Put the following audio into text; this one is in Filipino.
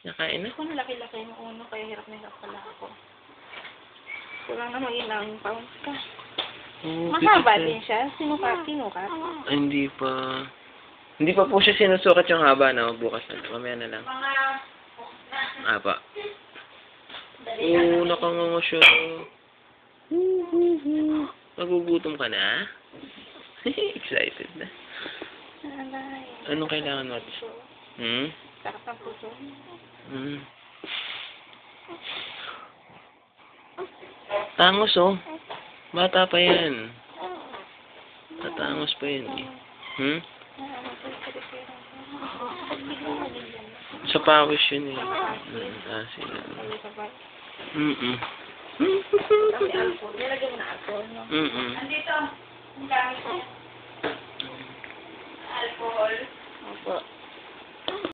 Nakain na. Kung laki-laki ng uno, kaya hirap na hirap pala ako. Kulang na mag-ilang pounds ka. Oh, Mahaba din siya. Sinukat. Ay, hindi pa. Hindi pa po siya sinusukat yung haba na. Bukas na. Mamaya na lang. Apa. Oo, nakanganga siya. Nagugutom ka na? Excited na. Anong kailangan mo? Sarap ng puso. Tangos, oh. Bata pa yan. Tatangos pa yan, eh. Sa pawis yun, eh. Asin. Kasi alcohol. Nilagyan mo na alcohol, no? Andito. Ang gamit.